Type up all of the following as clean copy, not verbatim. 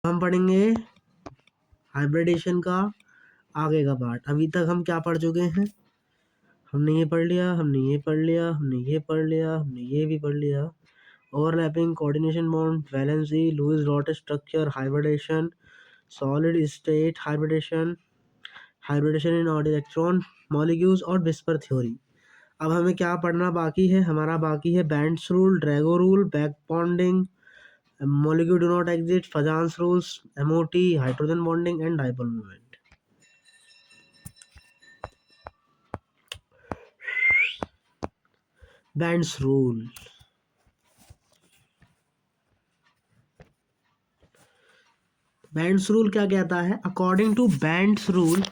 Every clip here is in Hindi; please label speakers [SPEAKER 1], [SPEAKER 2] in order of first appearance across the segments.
[SPEAKER 1] हम पढ़ेंगे हाइब्रिडेशन का आगे का पार्ट। अभी तक हम क्या पढ़ चुके हैं? हमने ये पढ़ लिया, हमने ये पढ़ लिया, हमने ये पढ़ लिया, हमने ये भी पढ़ लिया। Overlapping, coordination bond, valency, Lewis dot structure, hybridisation, solid state hybridisation, hybridisation in odd electron molecules और विस्पर थ्योरी। अब हमें क्या पढ़ना बाकी है? हमारा बाकी है Bent's rule, Drago rule, back bonding, molecule do not exist, Fajans rules, MOT, hydrogen bonding and dipole moment. Band's rule. Band's rule क्या कहता है? According to Band's rule,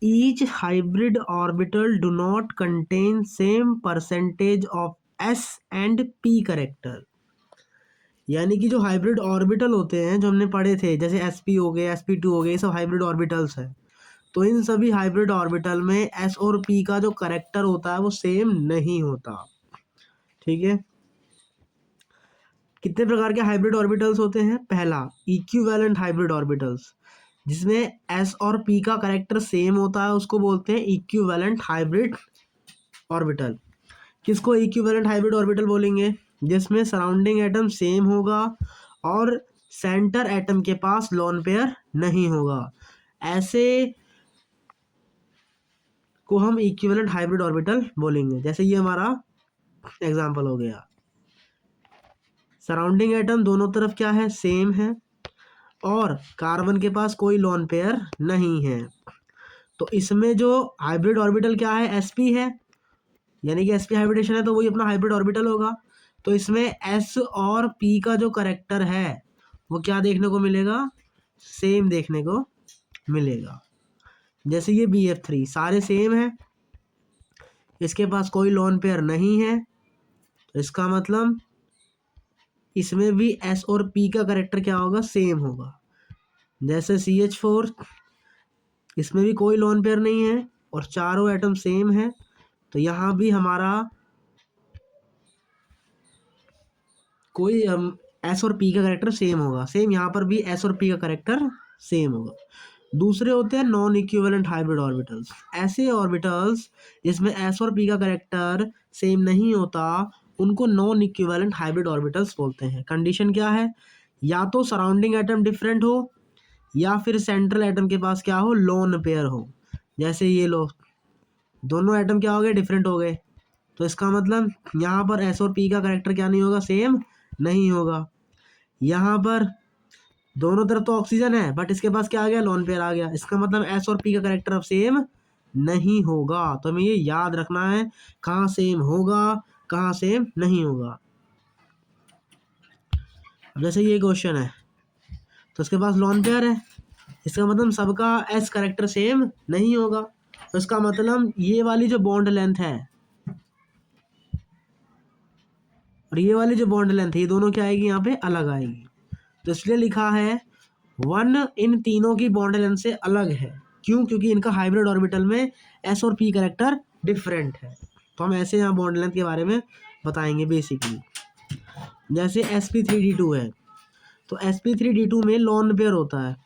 [SPEAKER 1] each hybrid orbital do not contain same percentage of S and P character. यानी कि जो हाइब्रिड ऑर्बिटल होते हैं जो हमने पढ़े थे, जैसे sp हो गए, sp2 हो गए, ये सब हाइब्रिड ऑर्बिटल्स हैं। तो इन सभी हाइब्रिड ऑर्बिटल में एस और पी का जो करेक्टर होता है वो सेम नहीं होता। ठीक है। कितने प्रकार के हाइब्रिड ऑर्बिटल्स होते हैं? पहला, इक्विवेलेंट हाइब्रिड ऑर्बिटल्स, जिसमें एस और पी का करेक्टर सेम होता है, उसको बोलते हैं इक्विवेलेंट हाइब्रिड ऑर्बिटल। किसको इक्विवेलेंट हाइब्रिड ऑर्बिटल बोलेंगे? जिसमें सराउंडिंग एटम सेम होगा और सेंटर एटम के पास लोन पेयर नहीं होगा। ऐसे को हम इक्विवेलेंट हाइब्रिड ऑर्बिटल बोलेंगे। जैसे ये हमारा एग्जांपल हो गया। सराउंडिंग एटम दोनों तरफ क्या है? सेम है और कार्बन के पास कोई लोन पेयर नहीं है। तो इसमें जो हाइब्रिड ऑर्बिटल क्या है? sp है, यानी कि sp हाइब्रिडेशन है तो वही अपना हाइब्रिड ऑर्बिटल होगा। तो इसमें s और p का जो करेक्टर है वो क्या देखने को मिलेगा? सेम देखने को मिलेगा। जैसे ये bf3 सारे सेम है, इसके पास कोई लोन पेयर नहीं है, तो इसका मतलब इसमें भी s और p का करेक्टर क्या होगा? सेम होगा। जैसे CH4, इसमें भी कोई लोन पेयर नहीं है और चारों एटम सेम है, तो यहाँ भी हमारा कोई एस और पी का करेक्टर सेम होगा। सेम यहाँ पर भी एस और पी का करेक्टर सेम होगा। दूसरे होते हैं नॉन इक्विवेलेंट हाइब्रिड ऑर्बिटल्स। ऐसे ऑर्बिटल्स जिसमें एस और पी का करेक्टर सेम नहीं होता उनको नॉन इक्विवेलेंट हाइब्रिड ऑर्बिटल्स बोलते हैं। कंडीशन क्या है? या तो सराउंडिंग एटम डिफरेंट हो या फिर सेंट्रल एटम के पास क्या हो? लोन पेयर हो। जैसे ये लो, दोनों एटम क्या हो गए? डिफरेंट हो गए। तो इसका मतलब यहाँ पर एस और पी का करेक्टर क्या नहीं होगा? सेम नहीं होगा। यहाँ पर दोनों तरफ तो ऑक्सीजन है बट इसके पास क्या आ गया? लोन पेयर आ गया। इसका मतलब एस और पी का करेक्टर अब सेम नहीं होगा। तो हमें ये याद रखना है कहाँ सेम होगा, कहाँ सेम नहीं होगा। अब जैसे ये क्वेश्चन है तो इसके पास लोन पेयर है, इसका मतलब सबका एस करेक्टर सेम नहीं होगा। तो इसका मतलब ये वाली जो बॉन्ड लेंथ है और ये वाली जो बॉन्ड लेंथ है, ये दोनों क्या आएगी? यहाँ पे अलग आएगी। तो इसलिए लिखा है 1 इन तीनों की बॉन्ड लेंथ से अलग है। क्यों? क्योंकि इनका हाइब्रिड ऑर्बिटल में एस और पी करेक्टर डिफरेंट है। तो हम ऐसे यहाँ बॉन्ड लेंथ के बारे में बताएंगे बेसिकली। जैसे sp3d2 है, तो sp3d2 में लोन पेयर होता है,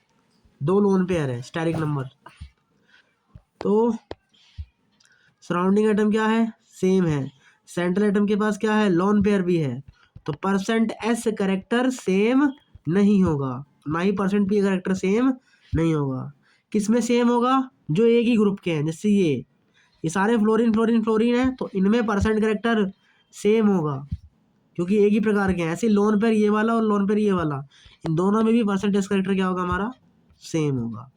[SPEAKER 1] 2 लोन पेयर है स्टेरिक नंबर। तो सराउंडिंग एटम क्या है? सेम है। सेंट्रल एटम के पास क्या है? लोन पेयर भी है। तो परसेंट एस करेक्टर सेम नहीं होगा, ना ही परसेंट पी करेक्टर सेम नहीं होगा। किस में सेम होगा? जो एक ही ग्रुप के हैं। जैसे ये सारे फ्लोरीन फ्लोरीन फ्लोरीन है तो इनमें परसेंट करेक्टर सेम होगा क्योंकि एक ही प्रकार के हैं। ऐसे लोन पेयर ये वाला और लोन पेयर ये वाला, इन दोनों में भी परसेंटेज करेक्टर क्या होगा? हमारा सेम होगा।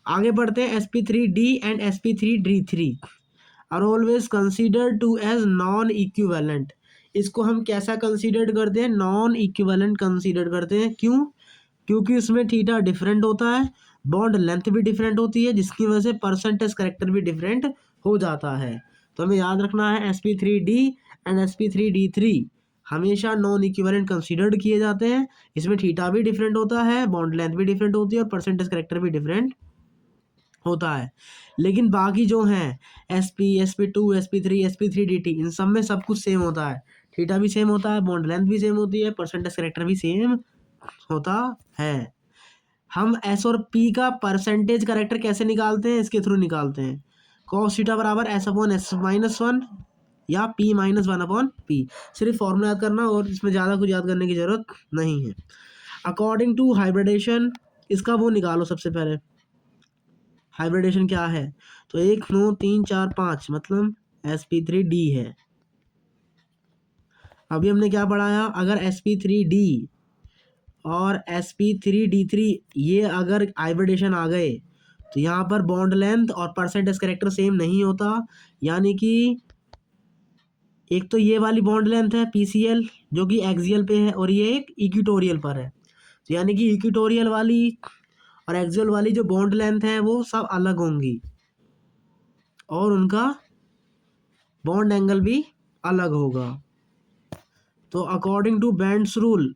[SPEAKER 1] आगे बढ़ते हैं। sp3d and sp3d3 are always considered to as non equivalent. इसको हम कैसा कंसिडर्ड करते हैं? नॉन इक्विवेलेंट कंसिडर करते हैं। क्यों? क्योंकि इसमें थीटा डिफरेंट होता है, बॉन्ड लेंथ भी डिफरेंट होती है, जिसकी वजह से परसेंटेज करेक्टर भी डिफरेंट हो जाता है। तो हमें याद रखना है sp3d एंड sp3d3 हमेशा नॉन इक्विवेलेंट कंसिडर्ड किए जाते हैं। इसमें थीटा भी डिफरेंट होता है, बॉन्ड लेंथ भी डिफरेंट होती है और परसेंटेज करेक्टर भी डिफरेंट होता है। लेकिन बाकी जो हैं sp sp2 sp3 sp3dt इन सब में सब कुछ सेम होता है। थीटा भी सेम होता है, बॉन्ड लेंथ भी सेम होती है, परसेंट एस कैरेक्टर भी सेम होता है। हम एस और पी का परसेंटेज कैरेक्टर कैसे निकालते हैं, इसके थ्रू निकालते हैं। कॉस थीटा बराबर S upon S minus one या P minus one upon P. सिर्फ फॉर्मूला याद करना और इसमें ज़्यादा कुछ याद करने की ज़रूरत नहीं है। अकॉर्डिंग टू हाइब्रिडेशन, इसका वो निकालो सबसे पहले, हाइब्रिडेशन क्या है। तो 1 9 3 4 5 मतलब sp3d है। अभी हमने क्या पढ़ाया, अगर sp3d और sp3d3 ये अगर हाइब्रिडेशन आ गए तो यहाँ पर बॉन्ड लेंथ और परसेंटेज कैरेक्टर सेम नहीं होता। यानी कि एक तो ये वाली बॉन्ड लेंथ है PCl जो कि एक्सियल पे है और ये एक इक्वेटोरियल पर है। तो यानी कि इक्वेटोरियल वाली और एक्सियल वाली जो बॉन्ड लेंथ है वो सब अलग होंगी और उनका बॉन्ड एंगल भी अलग होगा। तो अकॉर्डिंग टू बेंड्स रूल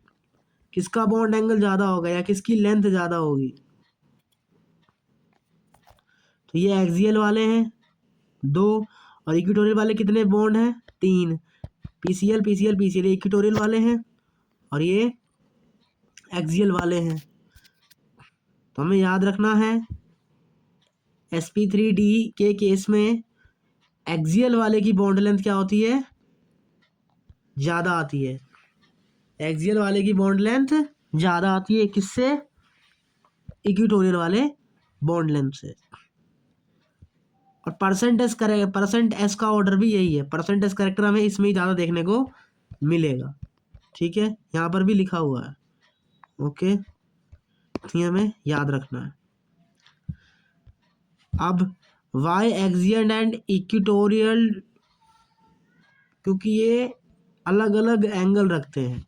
[SPEAKER 1] किसका बॉन्ड एंगल ज़्यादा होगा या किसकी लेंथ ज़्यादा होगी। तो ये एक्सियल वाले हैं 2 और इक्वेटोरियल वाले कितने बॉन्ड हैं 3। PCl PCl PCl इक्वेटोरियल वाले हैं और ये एक्सियल वाले हैं। तो हमें याद रखना है sp3d के केस में एक्सियल वाले की बॉन्ड लेंथ क्या होती है, ज़्यादा आती है। एक्सियल वाले की बॉन्ड लेंथ ज़्यादा आती है किससे, इक्वेटोरियल वाले बॉन्ड लेंथ से। और परसेंट एस का ऑर्डर भी यही है, परसेंट एस कैरेक्टर हमें इसमें ही ज़्यादा देखने को मिलेगा। ठीक है, यहाँ पर भी लिखा हुआ है। ओके, ये हमें याद रखना है। अब वाई एक्सियल एंड इक्वेटोरियल, क्योंकि ये अलग अलग एंगल रखते हैं,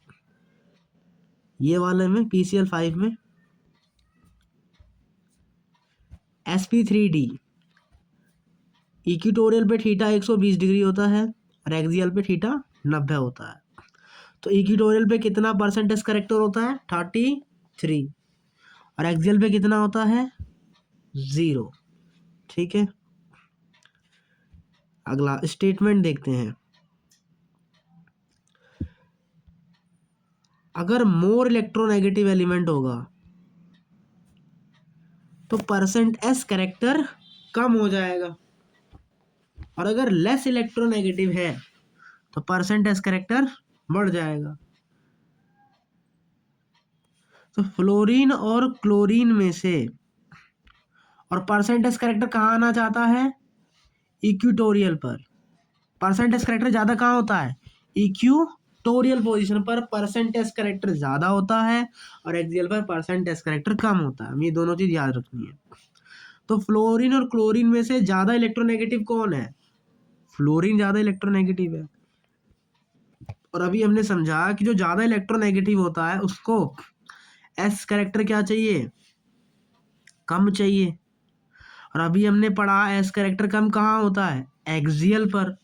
[SPEAKER 1] ये वाले में PCl 5 में sp3d इक्वेटोरियल पे थीटा 120 डिग्री होता है और एक्सियल पे थीटा 90 होता है। तो इक्वेटोरियल पे कितना परसेंटेज करेक्टर होता है 33 और एक्सियल पे कितना होता है 0। ठीक है, अगला स्टेटमेंट देखते हैं। अगर मोर इलेक्ट्रोनेगेटिव एलिमेंट होगा तो परसेंट एस कैरेक्टर कम हो जाएगा और अगर लेस इलेक्ट्रोनेगेटिव है तो परसेंट एस कैरेक्टर बढ़ जाएगा। तो फ्लोरीन और क्लोरीन में से, और परसेंटेज कैरेक्टर कहाँ आना चाहता है, इक्वेटोरियल पर। परसेंटेज कैरेक्टर ज़्यादा कहाँ होता है, इक्वेटोरियल पोजीशन पर परसेंटेज कैरेक्टर ज़्यादा होता है और एक्सियल पर परसेंटेज कैरेक्टर कम होता है। हमें ये दोनों चीज़ याद रखनी है। तो फ्लोरीन और क्लोरीन में से ज़्यादा इलेक्ट्रोनेगेटिव कौन है, फ्लोरीन ज़्यादा इलेक्ट्रोनेगेटिव है। और अभी हमने समझा कि जो ज़्यादा इलेक्ट्रोनेगेटिव होता है उसको एस कैरेक्टर क्या चाहिए, कम चाहिए। और अभी हमने पढ़ा एस कैरेक्टर कम कहाँ होता है, एक्सियल पर।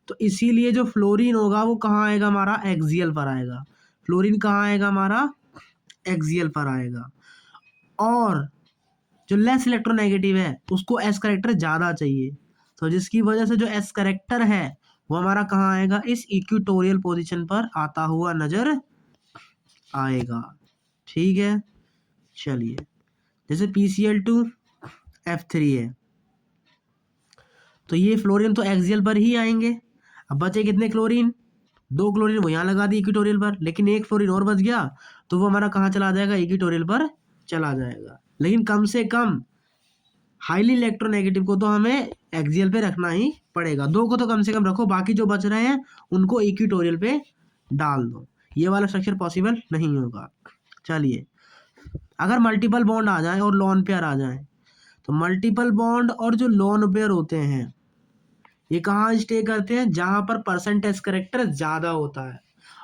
[SPEAKER 1] तो इसीलिए जो फ्लोरीन होगा वो कहाँ आएगा, हमारा एक्सियल पर आएगा। फ्लोरीन कहाँ आएगा, हमारा एक्सियल पर आएगा। और जो लेस इलेक्ट्रोनेगेटिव है उसको एस कैरेक्टर ज़्यादा चाहिए, तो जिसकी वजह से जो एस कैरेक्टर है वो हमारा कहाँ आएगा, इस इक्वेटोरियल पोजीशन पर आता हुआ नजर आएगा। ठीक है, चलिए जैसे PCl2 F3 है तो ये फ्लोरीन तो एक्सियल पर ही आएंगे। अब बचे कितने क्लोरीन, 2 क्लोरीन वो यहाँ लगा दी इक्वेटोरियल पर, लेकिन एक फ्लोरीन और बच गया तो वो हमारा कहाँ चला जाएगा, इक्वेटोरियल पर चला जाएगा। लेकिन कम से कम हाईली इलेक्ट्रोनेगेटिव को तो हमें एक्सियल पे रखना ही पड़ेगा। 2 को तो कम से कम रखो, बाकी जो बच रहे हैं उनको इक्वेटोरियल पे डाल दो। ये वाला स्ट्रक्चर पॉसिबल नहीं होगा। चलिए, अगर मल्टीपल बॉन्ड आ जाए और लोन पेयर आ जाए, तो मल्टीपल बॉन्ड और जो लोन पेयर होते हैं ये कहाँ स्टे करते हैं, जहाँ पर परसेंट एस कैरेक्टर ज़्यादा होता है।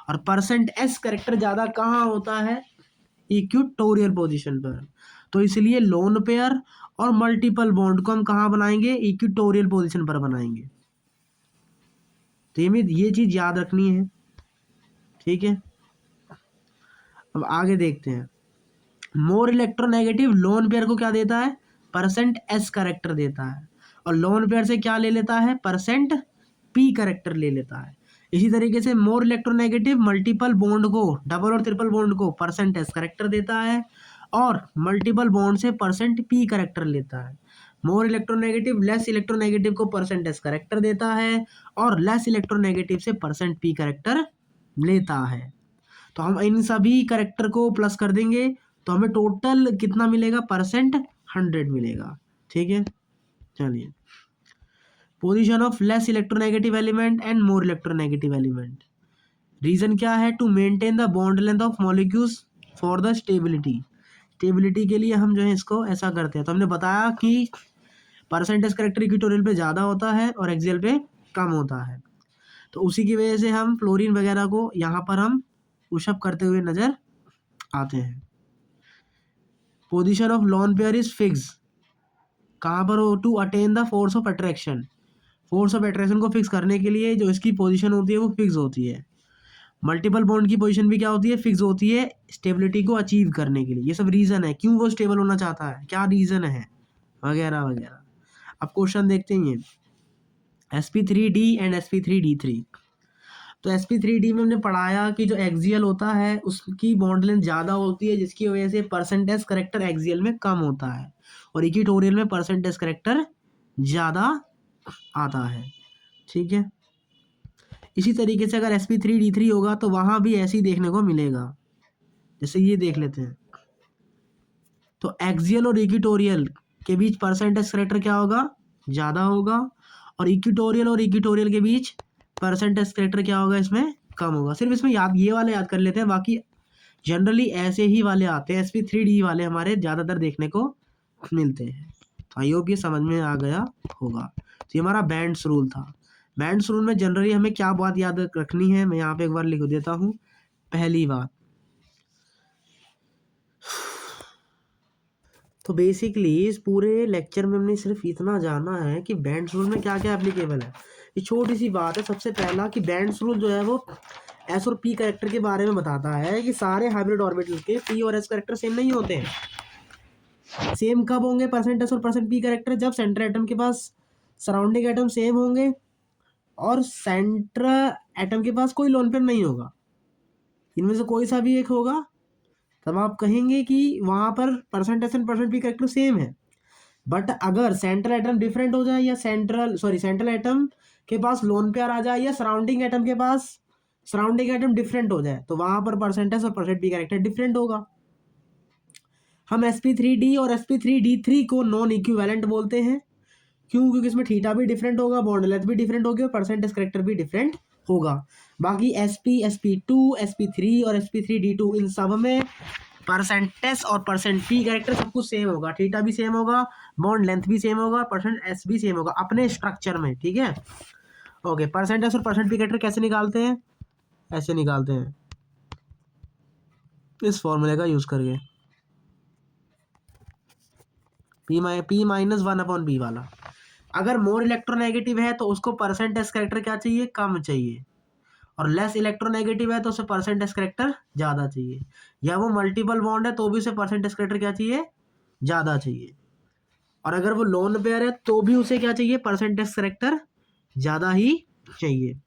[SPEAKER 1] और परसेंट एस कैरेक्टर ज़्यादा कहाँ होता है, इक्वेटोरियल पोजीशन पर। तो इसलिए लोन पेयर और मल्टीपल बॉन्ड को हम कहाँ बनाएंगे, इक्वेटोरियल पोजीशन पर बनाएंगे। तो ये चीज़ याद रखनी है। ठीक है, अब आगे देखते हैं। मोर इलेक्ट्रोनेगेटिव लोन पेयर को क्या देता है, परसेंट एस कैरेक्टर देता है और लोन पेयर से क्या ले लेता है, परसेंट पी कैरेक्टर ले लेता है। इसी तरीके से मोर इलेक्ट्रोनेगेटिव मल्टीपल बॉन्ड को, डबल और ट्रिपल बॉन्ड को परसेंट एस करेक्टर देता है और मल्टीपल बॉन्ड से परसेंट पी करेक्टर लेता है। मोर इलेक्ट्रोनेगेटिव लेस इलेक्ट्रोनेगेटिव को परसेंट एस करेक्टर देता है और लेस इलेक्ट्रोनेगेटिव से परसेंट पी करेक्टर लेता है। तो हम इन सभी करेक्टर को प्लस कर देंगे तो हमें टोटल कितना मिलेगा, परसेंट 100 मिलेगा। ठीक है, चलिए position of less electronegative element and more electronegative element. Reason क्या है, to maintain the bond length of molecules for the stability. Stability के लिए हम जो है इसको ऐसा करते हैं। तो हमने बताया कि परसेंटेज करेक्टर इक्वेटोरियल पे ज़्यादा होता है और एक्सियल पे कम होता है, तो उसी की वजह से हम फ्लोरीन वगैरह को यहाँ पर हम पुशअप करते हुए नजर आते हैं। Position of lone pair is fix, कहाँ पर हो, to attain the force of attraction. Force of attraction को फिक्स करने के लिए जो इसकी पोजीशन होती है वो फिक्स होती है। मल्टीपल बॉन्ड की पोजीशन भी क्या होती है, फिक्स होती है स्टेबिलिटी को अचीव करने के लिए। ये सब रीज़न है क्यों वो स्टेबल होना चाहता है, क्या रीज़न है वगैरह वगैरह। अब क्वेश्चन देखते हैं, sp3d एंड sp3d3। तो sp3d में हमने पढ़ाया कि जो एक्सियल होता है उसकी बॉन्ड लेंथ ज़्यादा होती है, जिसकी वजह से परसेंटेज करेक्टर एक्सियल में कम होता है और इक्वेटोरियल में परसेंटेज करेक्टर ज़्यादा आता है। ठीक है, इसी तरीके से अगर sp3d3 होगा तो वहाँ भी ऐसे ही देखने को मिलेगा। जैसे ये देख लेते हैं, तो एक्सियल और इक्वेटोरियल के बीच परसेंटेज करेक्टर क्या होगा, ज़्यादा होगा, और इक्वेटोरियल के बीच परसेंटेज करेक्टर क्या होगा, इसमें कम होगा। सिर्फ इसमें याद ये वाले याद कर लेते हैं, बाकी जनरली ऐसे ही वाले आते हैं। sp3d वाले हमारे ज़्यादातर देखने को मिलते हैं। तो आई होप ये समझ में आ गया होगा। तो ये हमारा बैंड्स रूल था। बैंड्स रूल में जनरली हमें क्या बात याद रखनी है, मैं यहाँ पे एक बार लिख देता हूँ। पहली बात तो बेसिकली इस पूरे लेक्चर में हमने सिर्फ इतना जाना है कि बैंड्स रूल में क्या क्या एप्लीकेबल है। ये छोटी सी बात है। सबसे पहला कि बैंड्स रूल जो है वो एस और पी करेक्टर के बारे में बताता है कि सारे हाइब्रिड ऑर्बिटल के पी और एस करेक्टर सेम नहीं होते हैं। सेम कब होंगे परसेंट एस और परसेंट पी करेक्टर, जब सेंटर एटम के पास सराउंडिंग एटम सेम होंगे और सेंटर एटम के पास कोई लोन पेयर नहीं होगा, इनमें से कोई सा भी एक होगा, तब आप कहेंगे कि वहाँ पर percent S and percent P character same है। बट अगर सेंट्रल एटम डिफरेंट हो जाए या सेंट्रल एटम के पास लोन पेयर आ जाए या सराउंडिंग एटम के पास सराउंडिंग एटम डिफरेंट हो जाए, तो वहाँ पर परसेंट एस और परसेंट पी करेक्टर डिफरेंट होगा। हम sp3d और sp3d3 को नॉन इक्विवेलेंट बोलते हैं। क्यों, क्योंकि इसमें थीटा भी डिफरेंट होगा, बॉन्ड लेंथ भी डिफरेंट होगी और परसेंटेज करेक्टर भी डिफरेंट होगा। बाकी sp sp2 sp3 और sp3d2 इन सब में परसेंटेज और परसेंट पी करेक्टर सब कुछ सेम होगा, थीटा भी सेम होगा, बॉन्ड लेंथ भी सेम होगा, परसेंट एस भी सेम होगा अपने स्ट्रक्चर में। ठीक है, ओके। परसेंटेज और परसेंट पी करेक्टर कैसे निकालते हैं, ऐसे निकालते हैं इस फॉर्मूले का यूज करके, p माइनस 1/b वाला। अगर मोर इलेक्ट्रोनेगेटिव है तो उसको परसेंटेज करेक्टर क्या चाहिए, कम चाहिए, और लेस इलेक्ट्रोनेगेटिव है तो उसे परसेंटेज करेक्टर ज़्यादा चाहिए, या वो मल्टीपल बॉन्ड है तो भी उसे परसेंटेज करेक्टर क्या चाहिए, ज़्यादा चाहिए, और अगर वो लोन पेयर है तो भी उसे क्या चाहिए, परसेंटेज करेक्टर ज़्यादा ही चाहिए।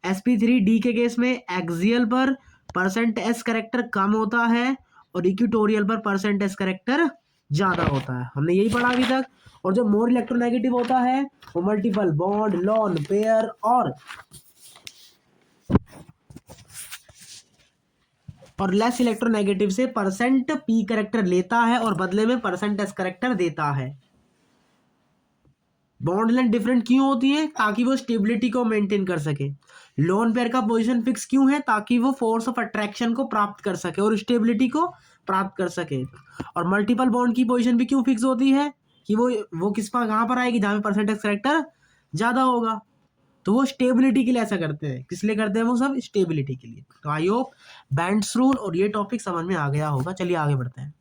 [SPEAKER 1] sp3d के केस में एक्सियल पर परसेंट एस करेक्टर कम होता है और इक्वेटोरियल पर परसेंट एस करेक्टर ज़्यादा होता है, हमने यही पढ़ा अभी तक। और जो मोर इलेक्ट्रोनेगेटिव होता है वो मल्टीपल बॉन्ड, लोन पेयर और लेस इलेक्ट्रोनेगेटिव से परसेंट पी करेक्टर लेता है और बदले में परसेंट एस करेक्टर देता है। बॉन्ड लेंथ डिफरेंट क्यों होती है, ताकि वो स्टेबिलिटी को मेंटेन कर सके। लोन पेयर का पोजीशन फिक्स क्यों है, ताकि वो फोर्स ऑफ अट्रैक्शन को प्राप्त कर सके और स्टेबिलिटी को प्राप्त कर सके। और मल्टीपल बॉन्ड की पोजीशन भी क्यों फिक्स होती है, कि वो किस पर कहाँ पर आएगी, जहाँ पे परसेंटेज करेक्टर ज़्यादा होगा। तो वो स्टेबिलिटी के लिए ऐसा करते हैं, किस लिए करते हैं, वो सब स्टेबिलिटी के लिए। तो आई होप बैंड्स रूल और ये टॉपिक समझ में आ गया होगा। चलिए आगे बढ़ते हैं।